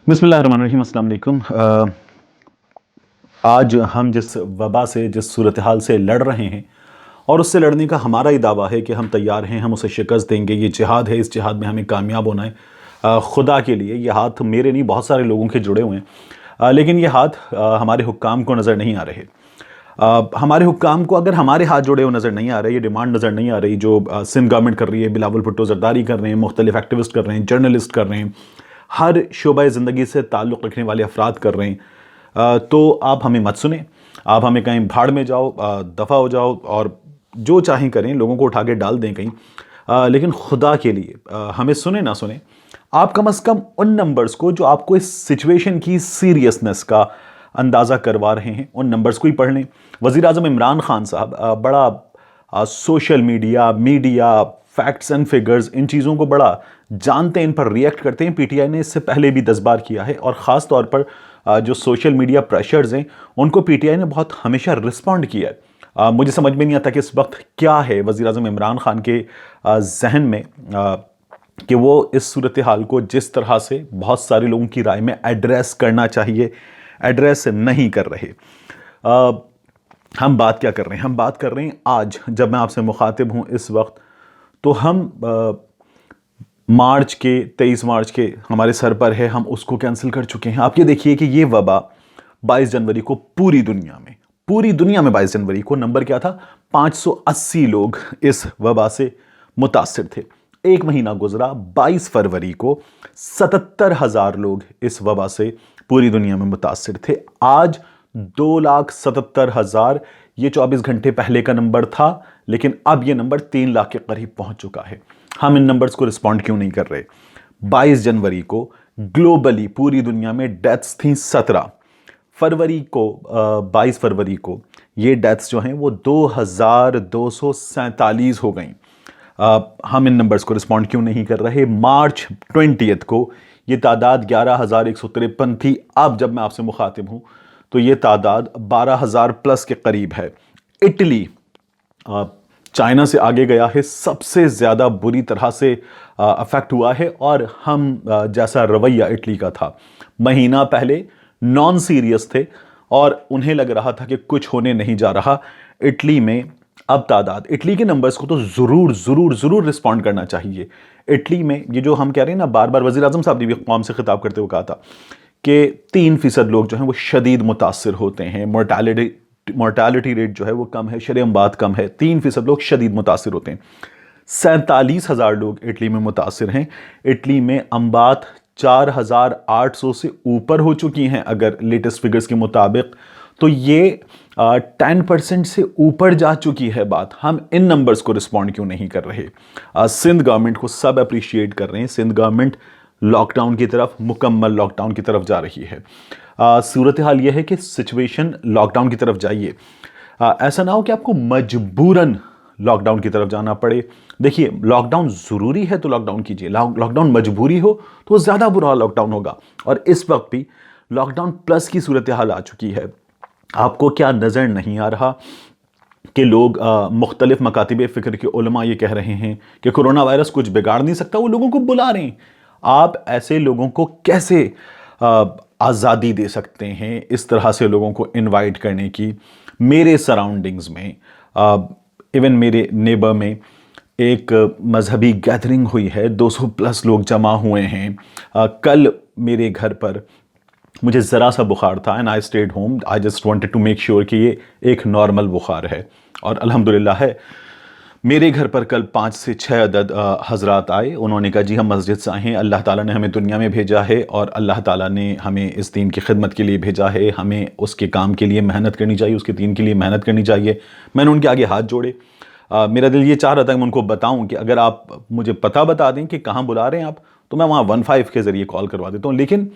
बिस्मिल्लाहिर्रहमानिर्रहीम, अस्सलाम वालेकुम। आज हम जिस वबा से, जिस सूरत हाल से लड़ रहे हैं और उससे लड़ने का हमारा ही दावा है कि हम तैयार हैं, हम उसे शिकस्त देंगे। ये जिहाद है, इस जिहाद में हमें कामयाब होना है। खुदा के लिए ये हाथ मेरे नहीं, बहुत सारे लोगों के जुड़े हुए हैं, लेकिन ये हाथ हमारे हुक्काम को नज़र नहीं आ रहे। हमारे हुक्काम को अगर हमारे हाथ जुड़े हुए नज़र नहीं आ रहे, ये डिमांड नज़र नहीं आ रही जो सिंध गवर्नमेंट कर रही है, बिलावल भुट्टो जरदारी कर रहे हैं, मुख्तलिफ एक्टिविस्ट कर रहे हैं, जर्नलिस्ट कर रहे हैं, हर शोबा ज़िंदगी से ताल्लुक़ रखने वाले अफराद कर रहे हैं, तो आप हमें मत सुने। आप हमें कहीं भाड़ में जाओ, दफ़ा हो जाओ और जो चाहें करें, लोगों को उठा के डाल दें कहीं, लेकिन खुदा के लिए हमें सुने ना सुने। आप कम से कम उन नंबर्स को जो आपको इस सिचुएशन की सीरियसनेस का अंदाज़ा करवा रहे हैं, उन नंबर्स को ही पढ़ लें। वज़ीर आज़म इमरान खान साहब बड़ा social media facts and figures, इन चीज़ों को बड़ा जानते हैं, इन पर रिएक्ट करते हैं। पीटीआई ने इससे पहले भी 10 बार किया है और ख़ास तौर पर जो सोशल मीडिया प्रेशर्स हैं उनको पीटीआई ने बहुत हमेशा रिस्पॉन्ड किया है। मुझे समझ में नहीं आता कि इस वक्त क्या है वज़ीर आज़म इमरान खान के जहन में कि वो इस सूरत हाल को जिस तरह से बहुत सारे लोगों की राय में एड्रेस करना चाहिए, एड्रेस नहीं कर रहे। हम बात क्या कर रहे हैं? हम बात कर रहे हैं आज जब मैं आपसे मुखातिब हूँ इस वक्त, तो हम मार्च के 23 मार्च के हमारे सर पर है, हम उसको कैंसिल कर चुके हैं। आप ये देखिए कि ये वबा 22 जनवरी को पूरी दुनिया में 22 जनवरी को नंबर क्या था? 580 लोग इस वबा से मुतासिर थे। एक महीना गुजरा, 22 फरवरी को 77,000 लोग इस वबा से पूरी दुनिया में मुतासिर थे। आज 2,77,000, ये 24 घंटे पहले का नंबर था, लेकिन अब ये नंबर 3 लाख के करीब पहुंच चुका है। हम इन नंबर्स को रिस्पॉन्ड क्यों नहीं कर रहे? 22 जनवरी को ग्लोबली पूरी दुनिया में डेथ्स थी 17 फरवरी को। 22 फरवरी को ये डेथ्स जो हैं वो 2,247 हो गई। हम इन नंबर्स को रिस्पॉन्ड क्यों नहीं कर रहे? मार्च 20 को ये तादाद 11,153 थी। अब जब मैं आपसे मुखातिब हूँ तो ये तादाद 12,000 प्लस के करीब है। इटली चाइना से आगे गया है, सबसे ज़्यादा बुरी तरह से अफेक्ट हुआ है। और हम जैसा रवैया इटली का था, महीना पहले नॉन सीरियस थे और उन्हें लग रहा था कि कुछ होने नहीं जा रहा। इटली में अब तादाद, इटली के नंबर्स को तो ज़रूर रिस्पॉन्ड करना चाहिए। इटली में ये जो हम कह रहे हैं ना, बार बार वज़ीर आज़म साहब ने भी कौम से खिताब करते हुए कहा था कि 3% लोग जो हैं वो शदीद मुतासिर होते हैं, मोर्टालिटी रेट जो है वो कम है, शर्म-ए-अमवात कम है, 3% लोग शदीद मुतासिर होते हैं। 47,000 लोग इटली में मुतासिर हैं। इटली में अमवात 4,800 से ऊपर हो चुकी हैं अगर लेटेस्ट फिगर्स के मुताबिक, तो ये 10% से ऊपर जा चुकी है बात। हम इन नंबर्स को रिस्पॉन्ड क्यों नहीं कर रहे? सिंध गवर्नमेंट को सब अप्रिशिएट कर रहे हैं। सिंध गवर्नमेंट लॉकडाउन की तरफ, मुकम्मल लॉकडाउन की तरफ जा रही है। सूरत हाल यह है कि सिचुएशन लॉकडाउन की तरफ जाइए, ऐसा ना हो कि आपको मजबूरन लॉकडाउन की तरफ जाना पड़े। देखिए, लॉकडाउन ज़रूरी है तो लॉकडाउन कीजिए, लॉकडाउन मजबूरी हो तो ज़्यादा बुरा लॉकडाउन होगा। और इस वक्त भी लॉकडाउन प्लस की सूरत हाल आ चुकी है। आपको क्या नज़र नहीं आ रहा कि लोग मुख्तलिफ मकातिब फ़िक्र के उलमा ये कह रहे हैं कि कोरोना वायरस कुछ बिगाड़ नहीं सकता, वो लोगों को बुला रहे हैं। आप ऐसे लोगों को कैसे आज़ादी दे सकते हैं इस तरह से लोगों को इनवाइट करने की? मेरे सराउंडिंग्स में, इवन मेरे नेबर में एक मजहबी गैदरिंग हुई है, 200 प्लस लोग जमा हुए हैं। कल मेरे घर पर मुझे ज़रा सा बुखार था and I stayed home. I just wanted to make sure कि ये एक नॉर्मल बुखार है, और अल्हम्दुलिल्लाह है। मेरे घर पर कल 5 से 6 अदद हजरात आए। उन्होंने कहा जी हम मस्जिद से आए हैं, अल्लाह ताला ने हमें दुनिया में भेजा है और अल्लाह ताला ने हमें इस दीन की खिदमत के लिए भेजा है, हमें उसके काम के लिए मेहनत करनी चाहिए, उसके दीन के लिए मेहनत करनी चाहिए। मैंने उनके आगे हाथ जोड़े। मेरा दिल ये चाह रहा था कि मैं उनको बताऊं कि अगर आप मुझे पता बता दें कि कहाँ बुला रहे हैं आप, तो मैं वहाँ 15 के ज़रिए कॉल करवा देता हूँ। लेकिन